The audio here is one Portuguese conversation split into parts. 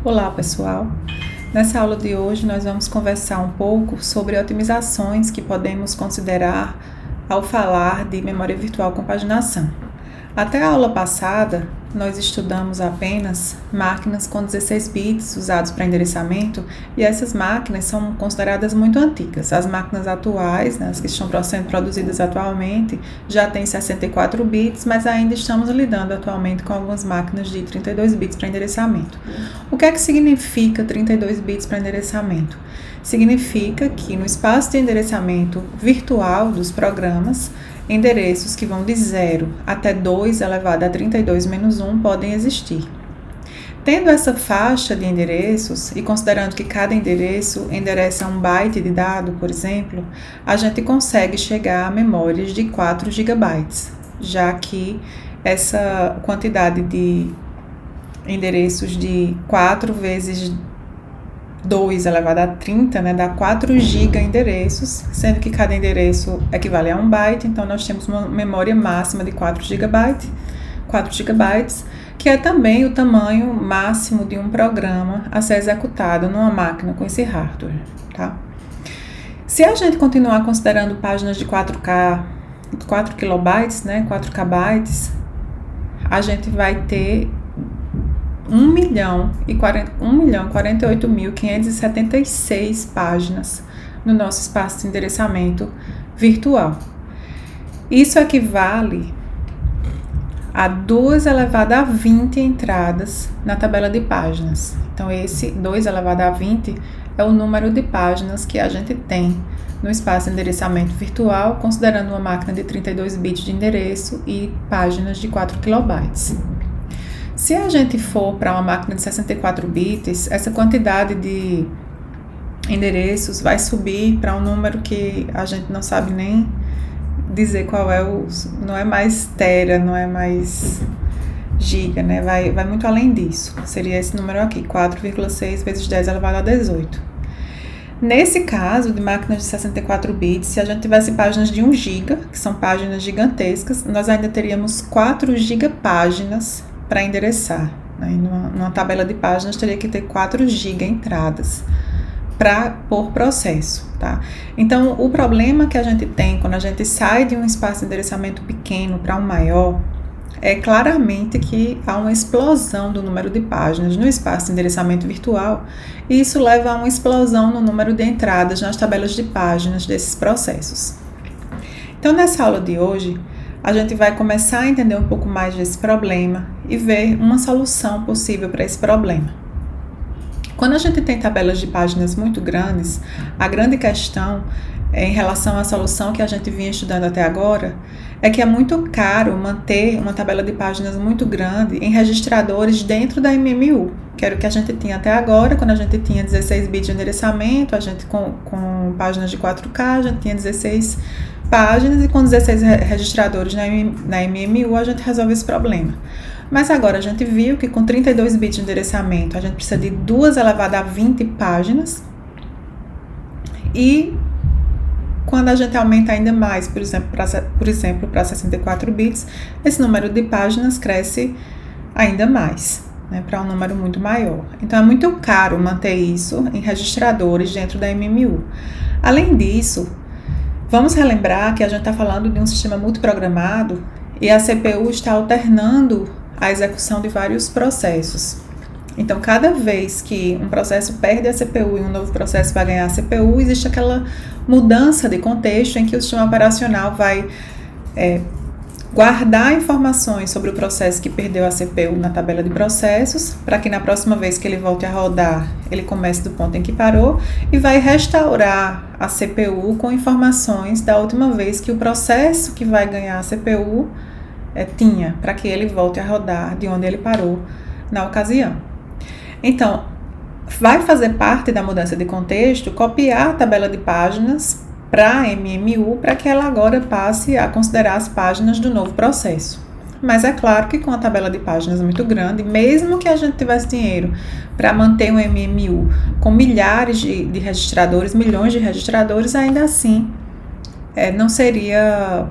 Olá pessoal, nessa aula de hoje nós vamos conversar um pouco sobre otimizações que podemos considerar ao falar de memória virtual com paginação. Até a aula passada nós estudamos apenas máquinas com 16 bits usados para endereçamento e essas máquinas são consideradas muito antigas. As máquinas atuais, as que estão sendo produzidas atualmente, já têm 64 bits, mas ainda estamos lidando atualmente com algumas máquinas de 32 bits para endereçamento. O que é que significa 32 bits para endereçamento? Significa que no espaço de endereçamento virtual dos programas, endereços que vão de 0 até 2 elevado a 32 menos 1 podem existir. Tendo essa faixa de endereços e considerando que cada endereço endereça um byte de dado, por exemplo, a gente consegue chegar a memórias de 4 GB, já que essa quantidade de endereços de 4 vezes 2 elevado a 30, dá 4 GB endereços, sendo que cada endereço equivale a 1 byte, então nós temos uma memória máxima de 4 GB, que é também o tamanho máximo de um programa a ser executado numa máquina com esse hardware, tá? Se a gente continuar considerando páginas de 4K, 4 KB, 4KB, a gente vai ter 1.048.576 páginas no nosso espaço de endereçamento virtual. Isso equivale a 2 elevado a 20 entradas na tabela de páginas. Então, esse 2 elevado a 20 é o número de páginas que a gente tem no espaço de endereçamento virtual, considerando uma máquina de 32 bits de endereço e páginas de 4 KB. Se a gente for para uma máquina de 64 bits, essa quantidade de endereços vai subir para um número que a gente não sabe nem dizer qual é não é mais tera, não é mais giga, vai muito além disso. Seria esse número aqui, 4,6 vezes 10 elevado a 18. Nesse caso de máquinas de 64 bits, se a gente tivesse páginas de 1 GB, que são páginas gigantescas, nós ainda teríamos 4 gigapáginas para endereçar. Numa tabela de páginas teria que ter 4 GB entradas por processo, tá? Então, o problema que a gente tem quando a gente sai de um espaço de endereçamento pequeno para um maior é claramente que há uma explosão do número de páginas no espaço de endereçamento virtual e isso leva a uma explosão no número de entradas nas tabelas de páginas desses processos. Então, nessa aula de hoje, a gente vai começar a entender um pouco mais desse problema e ver uma solução possível para esse problema. Quando a gente tem tabelas de páginas muito grandes, a grande questão em relação à solução que a gente vinha estudando até agora é que é muito caro manter uma tabela de páginas muito grande em registradores dentro da MMU, que era o que a gente tinha até agora. Quando a gente tinha 16 bits de endereçamento, a gente com páginas de 4K, a gente tinha 16 páginas e com 16 registradores na MMU a gente resolve esse problema. Mas agora a gente viu que com 32 bits de endereçamento a gente precisa de 2 elevado a 20 páginas e quando a gente aumenta ainda mais, por exemplo, para 64 bits, esse número de páginas cresce ainda mais, para um número muito maior. Então é muito caro manter isso em registradores dentro da MMU. Além disso, vamos relembrar que a gente está falando de um sistema multiprogramado e a CPU está alternando a execução de vários processos. Então, cada vez que um processo perde a CPU e um novo processo vai ganhar a CPU, existe aquela mudança de contexto em que o sistema operacional vai guardar informações sobre o processo que perdeu a CPU na tabela de processos, para que na próxima vez que ele volte a rodar, ele comece do ponto em que parou, e vai restaurar a CPU com informações da última vez que o processo que vai ganhar a CPU tinha, para que ele volte a rodar de onde ele parou na ocasião. Então, vai fazer parte da mudança de contexto copiar a tabela de páginas para a MMU para que ela agora passe a considerar as páginas do novo processo. Mas é claro que com a tabela de páginas muito grande, mesmo que a gente tivesse dinheiro para manter um MMU com milhares de registradores, milhões de registradores, ainda assim não seria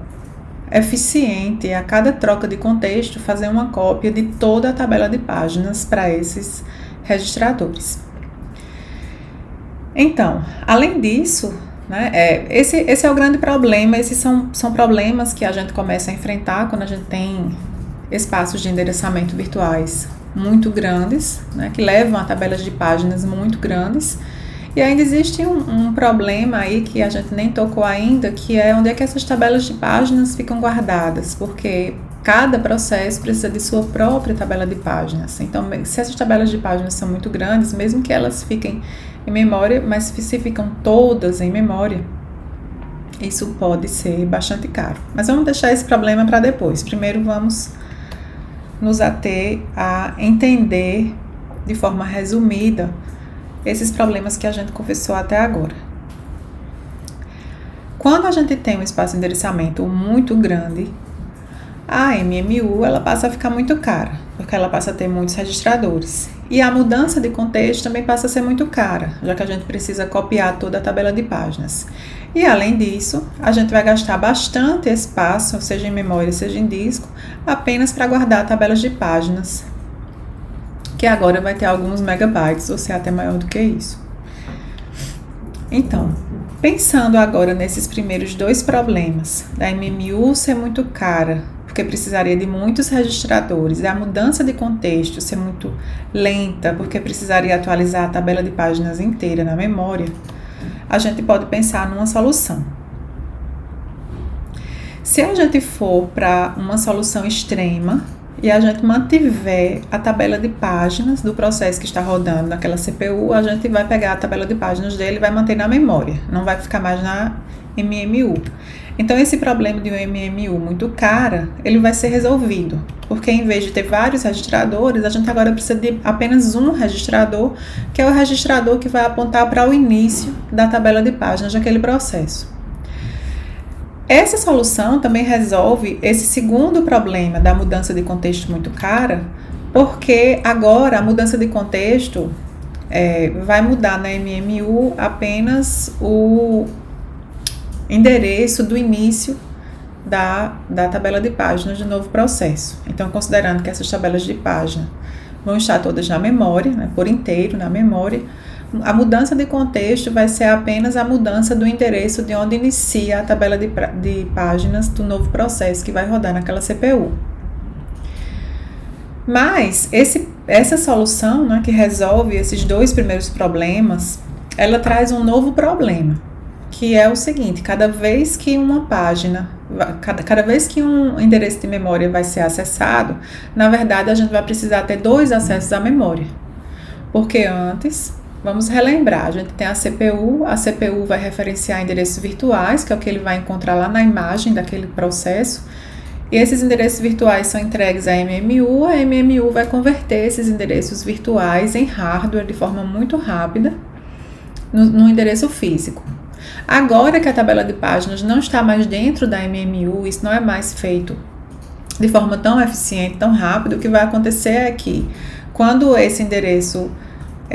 eficiente a cada troca de contexto fazer uma cópia de toda a tabela de páginas para esses registradores. Então, além disso, né, esse é o grande problema. Esses são problemas que a gente começa a enfrentar quando a gente tem espaços de endereçamento virtuais muito grandes, né, que levam a tabelas de páginas muito grandes. E ainda existe um problema aí que a gente nem tocou ainda, que é onde é que essas tabelas de páginas ficam guardadas, porque cada processo precisa de sua própria tabela de páginas. Então, se essas tabelas de páginas são muito grandes, mesmo que elas fiquem em memória, mas se ficam todas em memória, isso pode ser bastante caro. Mas vamos deixar esse problema para depois. Primeiro vamos nos ater a entender de forma resumida esses problemas que a gente conversou até agora. Quando a gente tem um espaço de endereçamento muito grande, a MMU ela passa a ficar muito cara, porque ela passa a ter muitos registradores. E a mudança de contexto também passa a ser muito cara, já que a gente precisa copiar toda a tabela de páginas. E além disso, a gente vai gastar bastante espaço, seja em memória, seja em disco, apenas para guardar tabelas de páginas, que agora vai ter alguns megabytes, ou seja, até maior do que isso. Então, pensando agora nesses primeiros dois problemas, da MMU ser muito cara, porque precisaria de muitos registradores, e a mudança de contexto ser muito lenta, porque precisaria atualizar a tabela de páginas inteira na memória, a gente pode pensar numa solução. Se a gente for para uma solução extrema, e a gente mantiver a tabela de páginas do processo que está rodando naquela CPU, a gente vai pegar a tabela de páginas dele e vai manter na memória, não vai ficar mais na MMU. Então, esse problema de uma MMU muito cara, ele vai ser resolvido, porque em vez de ter vários registradores, a gente agora precisa de apenas um registrador, que é o registrador que vai apontar para o início da tabela de páginas daquele processo. Essa solução também resolve esse segundo problema da mudança de contexto muito cara, porque agora a mudança de contexto vai mudar na MMU apenas o endereço do início da tabela de páginas do novo processo. Então, considerando que essas tabelas de página vão estar todas na memória, né, por inteiro na memória, a mudança de contexto vai ser apenas a mudança do endereço de onde inicia a tabela de páginas do novo processo que vai rodar naquela CPU. Mas essa solução, né, que resolve esses dois primeiros problemas, ela traz um novo problema, que é o seguinte: cada vez que uma página, cada vez que um endereço de memória vai ser acessado, na verdade a gente vai precisar ter dois acessos à memória, porque antes, vamos relembrar, a gente tem a CPU vai referenciar endereços virtuais, que é o que ele vai encontrar lá na imagem daquele processo, e esses endereços virtuais são entregues à MMU, a MMU vai converter esses endereços virtuais em hardware de forma muito rápida no endereço físico. Agora que a tabela de páginas não está mais dentro da MMU, isso não é mais feito de forma tão eficiente, tão rápido, o que vai acontecer é que, quando esse endereço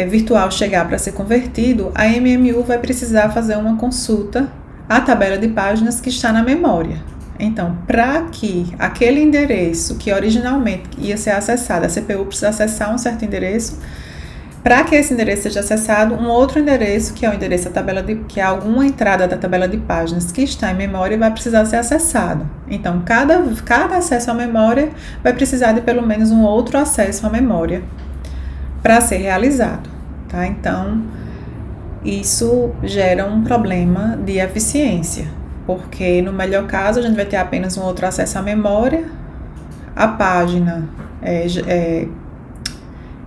virtual chegar para ser convertido, a MMU vai precisar fazer uma consulta à tabela de páginas que está na memória. Então, para que aquele endereço que originalmente ia ser acessado, a CPU precisa acessar um certo endereço, para que esse endereço seja acessado, um outro endereço, que é o endereço da tabela que é alguma entrada da tabela de páginas que está em memória, vai precisar ser acessado. Então, cada acesso à memória vai precisar de pelo menos um outro acesso à memória para ser realizado, tá? Então, isso gera um problema de eficiência, porque no melhor caso a gente vai ter apenas um outro acesso à memória, a página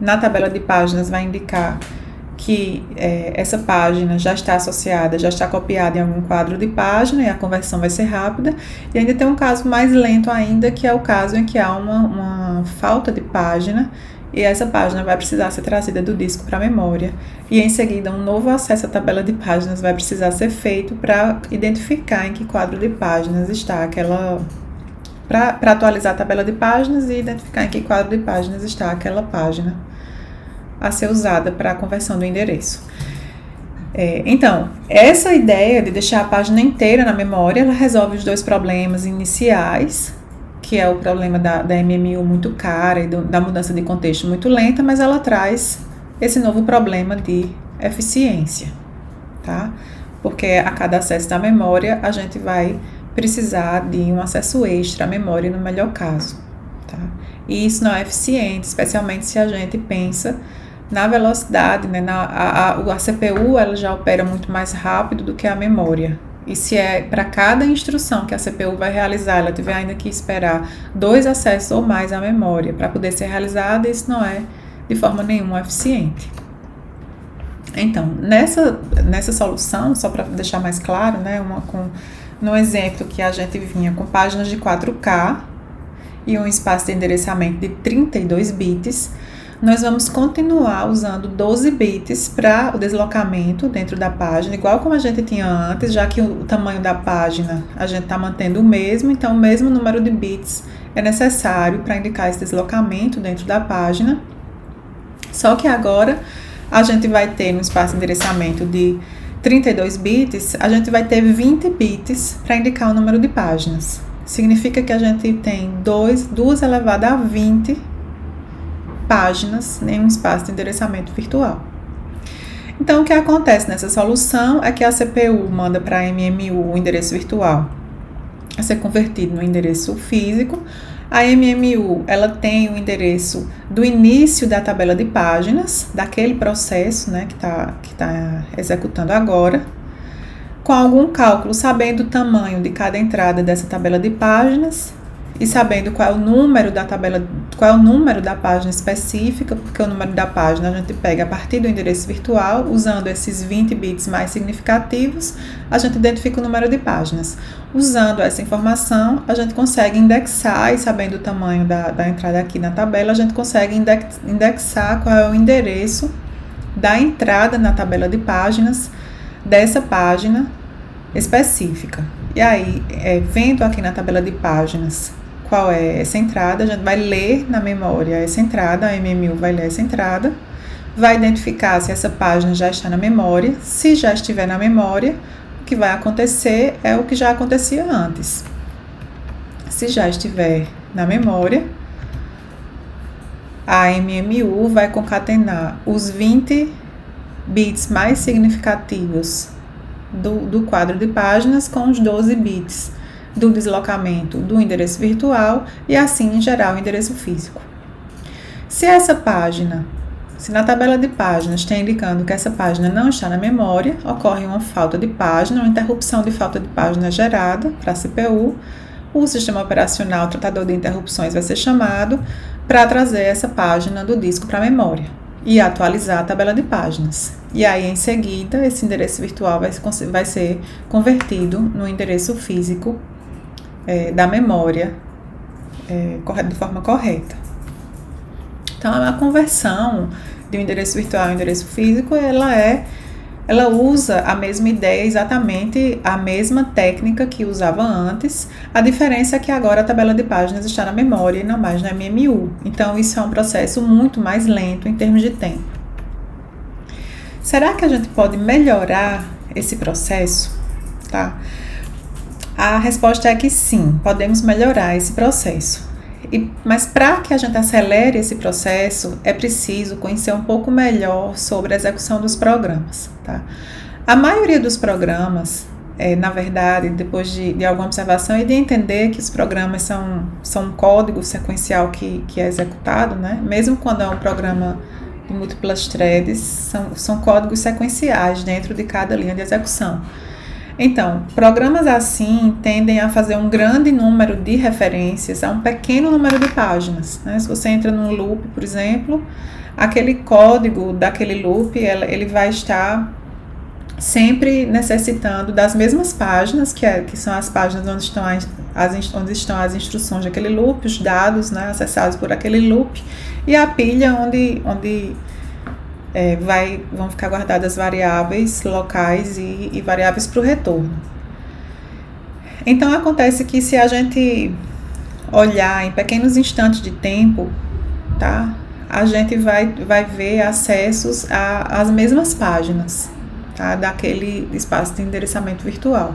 na tabela de páginas vai indicar que essa página já está associada, já está copiada em algum quadro de página e a conversão vai ser rápida. E ainda tem um caso mais lento ainda, que é o caso em que há uma falta de página e essa página vai precisar ser trazida do disco para a memória, e em seguida um novo acesso à tabela de páginas vai precisar ser feito para identificar em que quadro de páginas está aquela, para atualizar a tabela de páginas e identificar em que quadro de páginas está aquela página a ser usada para a conversão do endereço. Então, essa ideia de deixar a página inteira na memória, ela resolve os dois problemas iniciais, que é o problema da MMU muito cara e da mudança de contexto muito lenta, mas ela traz esse novo problema de eficiência, tá? Porque a cada acesso da memória, a gente vai precisar de um acesso extra à memória no melhor caso, tá? E isso não é eficiente, especialmente se a gente pensa na velocidade, né? A CPU ela já opera muito mais rápido do que a memória. E se é para cada instrução que a CPU vai realizar, ela tiver ainda que esperar 2 acessos ou mais à memória para poder ser realizada, isso não é de forma nenhuma eficiente. Então, nessa solução, só para deixar mais claro, né, no exemplo que a gente vinha com páginas de 4K e um espaço de endereçamento de 32 bits, nós vamos continuar usando 12 bits para o deslocamento dentro da página, igual como a gente tinha antes, já que o tamanho da página a gente está mantendo o mesmo, então o mesmo número de bits é necessário para indicar esse deslocamento dentro da página. Só que agora a gente vai ter no espaço de endereçamento de 32 bits, a gente vai ter 20 bits para indicar o número de páginas. Significa que a gente tem 2 elevado a 20 páginas em um espaço de endereçamento virtual. Então, o que acontece nessa solução é que a CPU manda para a MMU o endereço virtual a ser convertido no endereço físico. A MMU ela tem o endereço do início da tabela de páginas, daquele processo, né, que tá executando agora, com algum cálculo, sabendo o tamanho de cada entrada dessa tabela de páginas e sabendo qual é o número da página específica, porque o número da página a gente pega a partir do endereço virtual, usando esses 20 bits mais significativos, a gente identifica o número de páginas. Usando essa informação, a gente consegue indexar, e sabendo o tamanho da entrada aqui na tabela, a gente consegue indexar qual é o endereço da entrada na tabela de páginas dessa página específica. E aí, vendo aqui na tabela de páginas qual é essa entrada, a gente vai ler na memória essa entrada, a MMU vai ler essa entrada, vai identificar se essa página já está na memória. Se já estiver na memória, o que vai acontecer é o que já acontecia antes. Se já estiver na memória, a MMU vai concatenar os 20 bits mais significativos do quadro de páginas com os 12 bits do deslocamento do endereço virtual e assim gerar o endereço físico. Se na tabela de páginas está indicando que essa página não está na memória, ocorre uma falta de página, uma interrupção de falta de página gerada para a CPU, o sistema operacional, o tratador de interrupções vai ser chamado para trazer essa página do disco para a memória e atualizar a tabela de páginas. E aí, em seguida, esse endereço virtual vai ser convertido no endereço físico da memória de forma correta. Então, a conversão de um endereço virtual ao endereço físico, ela usa a mesma ideia, exatamente a mesma técnica que usava antes. A diferença é que agora a tabela de páginas está na memória e não mais na MMU. Então, isso é um processo muito mais lento em termos de tempo. Será que a gente pode melhorar esse processo? Tá? A resposta é que sim, podemos melhorar esse processo. Mas para que a gente acelere esse processo, é preciso conhecer um pouco melhor sobre a execução dos programas. Tá? A maioria dos programas, na verdade, depois de alguma observação e de entender que os programas são um código sequencial que é executado, né? Mesmo quando é um programa de múltiplas threads, são códigos sequenciais dentro de cada linha de execução. Então, programas assim tendem a fazer um grande número de referências a um pequeno número de páginas, né? Se você entra num loop, por exemplo, aquele código daquele loop, ele vai estar sempre necessitando das mesmas páginas, que são as páginas onde estão as instruções daquele loop, os dados, né, acessados por aquele loop, e a pilha onde vão ficar guardadas variáveis locais e variáveis para o retorno. Então, acontece que se a gente olhar em pequenos instantes de tempo, tá, a gente vai ver acessos às mesmas páginas, tá, daquele espaço de endereçamento virtual.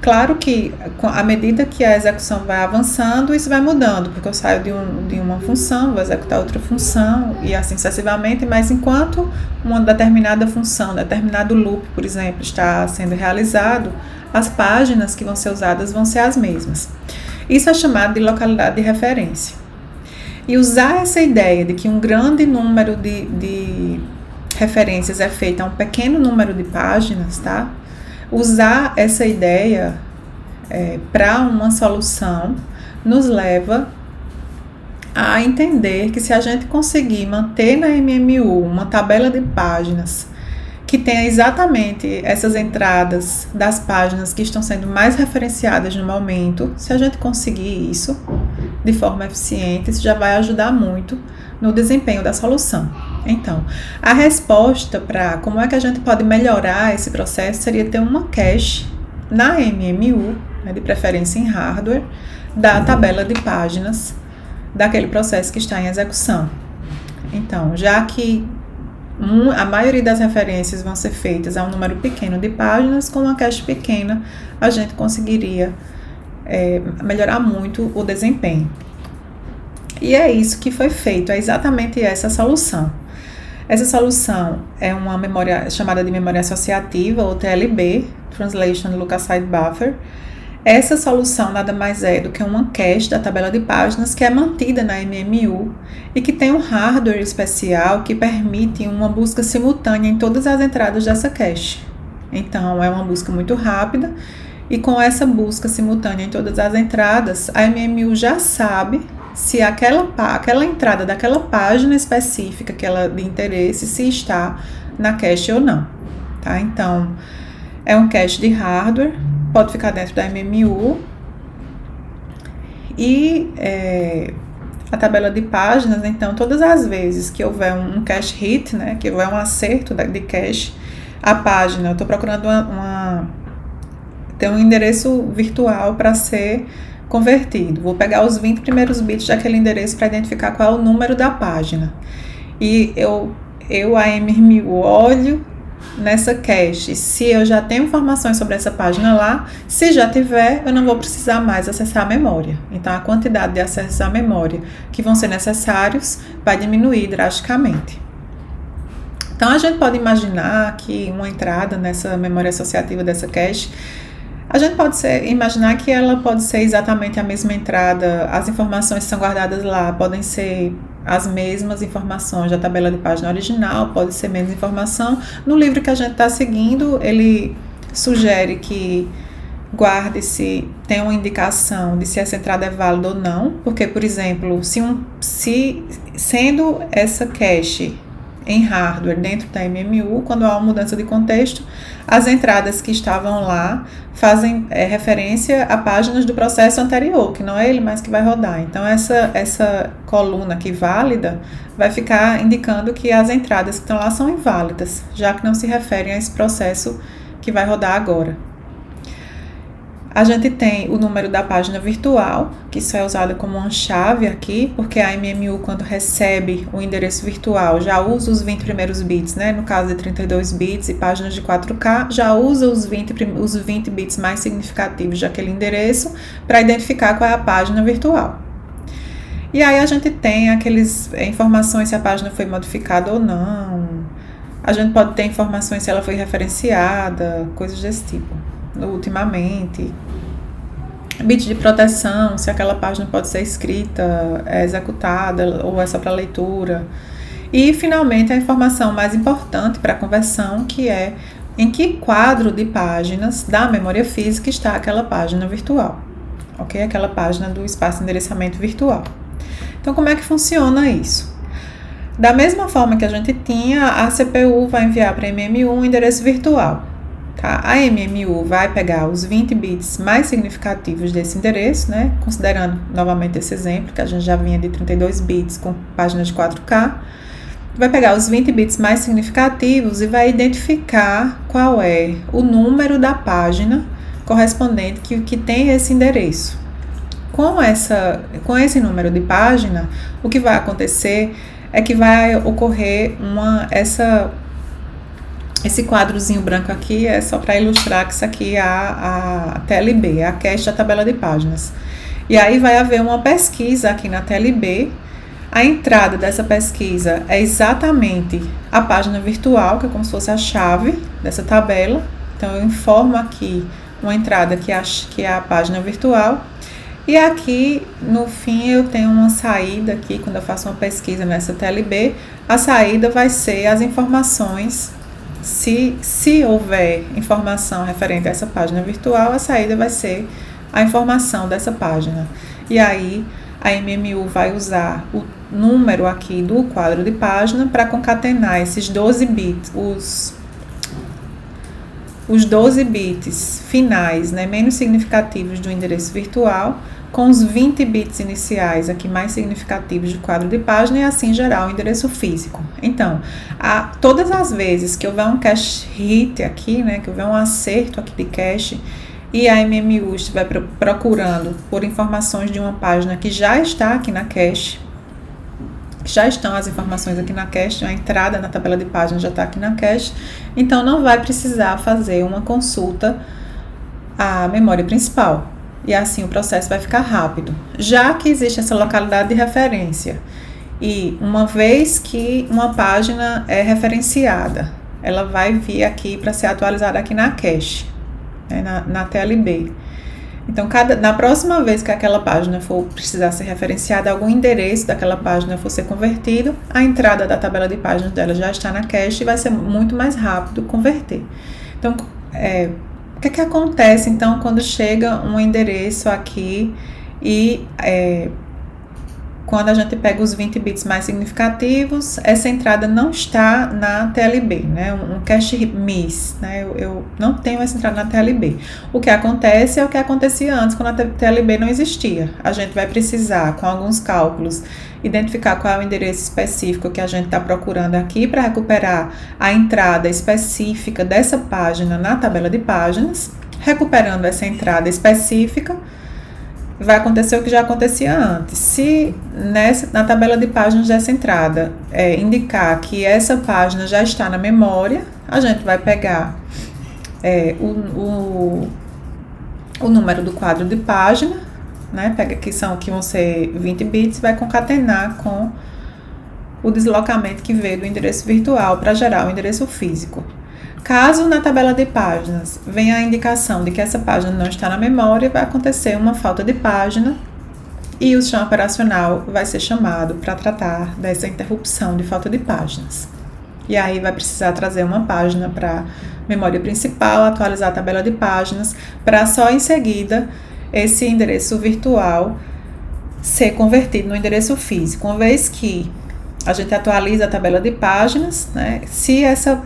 Claro que, à medida que a execução vai avançando, isso vai mudando, porque eu saio de uma função, vou executar outra função, e assim sucessivamente, mas enquanto uma determinada função, determinado loop, por exemplo, está sendo realizado, as páginas que vão ser usadas vão ser as mesmas. Isso é chamado de localidade de referência. E usar essa ideia de que um grande número de referências é feito a um pequeno número de páginas, tá? Usar essa ideia para uma solução nos leva a entender que se a gente conseguir manter na MMU uma tabela de páginas que tenha exatamente essas entradas das páginas que estão sendo mais referenciadas no momento, se a gente conseguir isso de forma eficiente, isso já vai ajudar muito no desempenho da solução. Então, a resposta para como é que a gente pode melhorar esse processo seria ter uma cache na MMU, né, de preferência em hardware, da tabela de páginas daquele processo que está em execução. Então, já que a maioria das referências vão ser feitas a um número pequeno de páginas, com uma cache pequena, a gente conseguiria melhorar muito o desempenho. E é isso que foi feito, é exatamente essa solução. Essa solução é uma memória chamada de memória associativa, ou TLB, Translation Local Site Buffer. Essa solução nada mais é do que uma cache da tabela de páginas que é mantida na MMU e que tem um hardware especial que permite uma busca simultânea em todas as entradas dessa cache. Então, é uma busca muito rápida e com essa busca simultânea em todas as entradas, a MMU já sabe se aquela entrada daquela página específica que ela de interesse, se está na cache ou não, tá? Então, é um cache de hardware, pode ficar dentro da MMU e a tabela de páginas, então, todas as vezes que houver um cache hit, né, que houver um acerto de cache, a página, eu estou procurando ter um endereço virtual para ser convertido. Vou pegar os 20 primeiros bits daquele endereço para identificar qual é o número da página. E a MMU, olho nessa cache. Se eu já tenho informações sobre essa página lá, se já tiver, eu não vou precisar mais acessar a memória. Então, a quantidade de acessos à memória que vão ser necessários vai diminuir drasticamente. Então, a gente pode imaginar que uma entrada nessa memória associativa dessa cache, a gente pode imaginar que ela pode ser exatamente a mesma entrada, as informações que são guardadas lá podem ser as mesmas informações da tabela de página original, pode ser menos informação. No livro que a gente está seguindo, ele sugere que guarde-se, tem uma indicação de se essa entrada é válida ou não, porque, por exemplo, se sendo essa cache em hardware dentro da MMU, quando há uma mudança de contexto, as entradas que estavam lá fazem referência a páginas do processo anterior, que não é ele mais que vai rodar. Então, essa coluna aqui válida vai ficar indicando que as entradas que estão lá são inválidas, já que não se referem a esse processo que vai rodar agora. A gente tem o número da página virtual, que isso é usado como uma chave aqui, porque a MMU, quando recebe o endereço virtual, já usa os 20 primeiros bits, né? No caso de 32 bits e páginas de 4K, já usa os 20 bits mais significativos daquele endereço para identificar qual é a página virtual. E aí a gente tem informações se a página foi modificada ou não. A gente pode ter informações se ela foi referenciada, coisas desse tipo, ultimamente. Bit de proteção, se aquela página pode ser escrita, executada ou é só para leitura. E, finalmente, a informação mais importante para a conversão, que é em que quadro de páginas da memória física está aquela página virtual, ok? Aquela página do espaço de endereçamento virtual. Então, como é que funciona isso? Da mesma forma que a gente tinha, a CPU vai enviar para a MMU um endereço virtual. Tá? A MMU vai pegar os 20 bits mais significativos desse endereço, né? Considerando novamente esse exemplo, que a gente já vinha de 32 bits com páginas de 4K, vai pegar os 20 bits mais significativos e vai identificar qual é o número da página correspondente que tem esse endereço. Com esse número de página, o que vai acontecer é que vai ocorrer essa Esse quadrozinho branco aqui é só para ilustrar que isso aqui é a TLB, a cache da tabela de páginas. E aí vai haver uma pesquisa aqui na TLB. A entrada dessa pesquisa é exatamente a página virtual, que é como se fosse a chave dessa tabela. Então, eu informo aqui uma entrada que é a página virtual. E aqui, no fim, eu tenho uma saída aqui, quando eu faço uma pesquisa nessa TLB, a saída vai ser as informações. Se houver informação referente a essa página virtual, a saída vai ser a informação dessa página. E aí, a MMU vai usar o número aqui do quadro de página para concatenar esses 12 bits, os 12 bits finais, né, menos significativos do endereço virtual, com os 20 bits iniciais aqui mais significativos do quadro de página e assim gerar o endereço físico. Então, todas as vezes que houver um cache hit aqui, né, que houver um acerto aqui de cache, e a MMU estiver procurando por informações de uma página que já está aqui na cache, já estão as informações aqui na cache, a entrada na tabela de páginas já está aqui na cache, então não vai precisar fazer uma consulta à memória principal, e assim o processo vai ficar rápido. Já que existe essa localidade de referência, e uma vez que uma página é referenciada, ela vai vir aqui para ser atualizada aqui na cache, né, na TLB. Então, na próxima vez que aquela página for precisar ser referenciada, algum endereço daquela página for ser convertido, a entrada da tabela de páginas dela já está na cache e vai ser muito mais rápido converter. Então, o que acontece, então, quando chega um endereço aqui e quando a gente pega os 20 bits mais significativos, essa entrada não está na TLB, né? Um cache miss, né? Eu não tenho essa entrada na TLB. O que acontece é o que acontecia antes, quando a TLB não existia. A gente vai precisar, com alguns cálculos, identificar qual é o endereço específico que a gente está procurando aqui para recuperar a entrada específica dessa página na tabela de páginas. Recuperando essa entrada específica, vai acontecer o que já acontecia antes. Se na tabela de páginas dessa entrada indicar que essa página já está na memória, a gente vai pegar o número do quadro de página, né, que vão ser 20 bits, vai concatenar com o deslocamento que veio do endereço virtual para gerar o endereço físico. Caso na tabela de páginas venha a indicação de que essa página não está na memória, vai acontecer uma falta de página e o sistema operacional vai ser chamado para tratar dessa interrupção de falta de páginas. E aí vai precisar trazer uma página para a memória principal, atualizar a tabela de páginas, para só em seguida esse endereço virtual ser convertido no endereço físico. Uma vez que a gente atualiza a tabela de páginas, né, se essa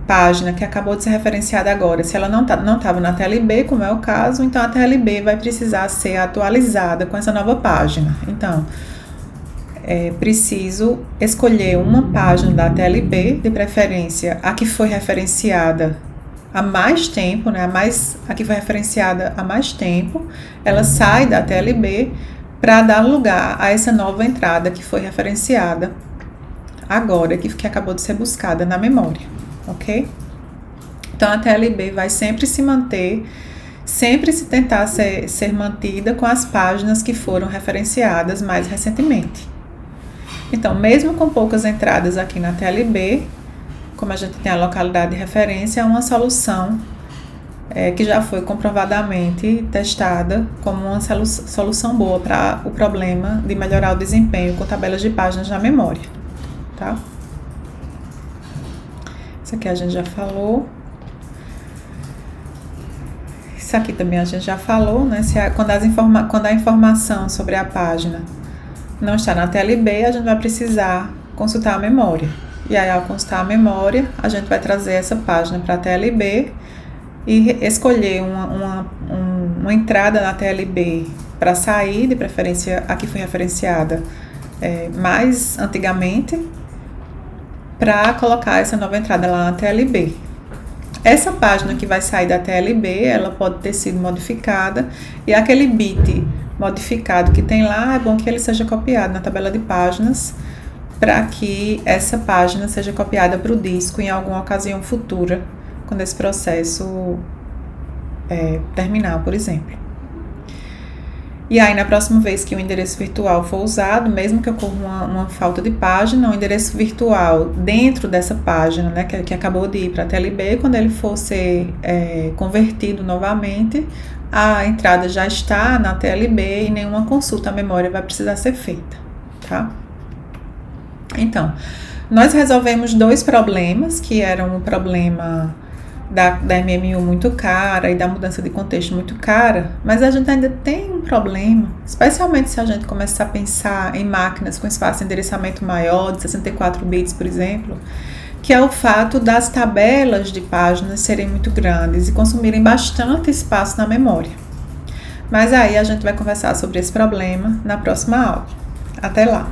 página que acabou de ser referenciada agora, se ela não estava na TLB, como é o caso, então a TLB vai precisar ser atualizada com essa nova página. Então, preciso escolher uma página da TLB, de preferência a que foi referenciada há mais tempo, né? A que foi referenciada há mais tempo, ela sai da TLB para dar lugar a essa nova entrada que foi referenciada agora, que acabou de ser buscada na memória. Ok? Então, a TLB vai sempre se manter, sempre se tentar ser mantida com as páginas que foram referenciadas mais recentemente. Então, mesmo com poucas entradas aqui na TLB, como a gente tem a localidade de referência, é uma solução que já foi comprovadamente testada como uma solução boa para o problema de melhorar o desempenho com tabelas de páginas na memória, tá? Isso aqui a gente já falou. Isso aqui também a gente já falou, né? Quando a informação sobre a página não está na TLB, a gente vai precisar consultar a memória. E aí, ao consultar a memória, a gente vai trazer essa página para a TLB e escolher uma entrada na TLB para sair, de preferência a que foi referenciada mais antigamente, para colocar essa nova entrada lá na TLB. Essa página que vai sair da TLB, ela pode ter sido modificada, e aquele bit modificado que tem lá, é bom que ele seja copiado na tabela de páginas para que essa página seja copiada para o disco em alguma ocasião futura, quando esse processo terminar, por exemplo. E aí, na próxima vez que o endereço virtual for usado, mesmo que ocorra uma falta de página, o endereço virtual dentro dessa página, né, que acabou de ir para a TLB, quando ele for ser convertido novamente, a entrada já está na TLB e nenhuma consulta à memória vai precisar ser feita, tá? Então, nós resolvemos 2 problemas, que eram o problema da MMU muito cara e da mudança de contexto muito cara, mas a gente ainda tem um problema, especialmente se a gente começar a pensar em máquinas com espaço de endereçamento maior, de 64 bits, por exemplo, que é o fato das tabelas de páginas serem muito grandes e consumirem bastante espaço na memória. Mas aí a gente vai conversar sobre esse problema na próxima aula. Até lá!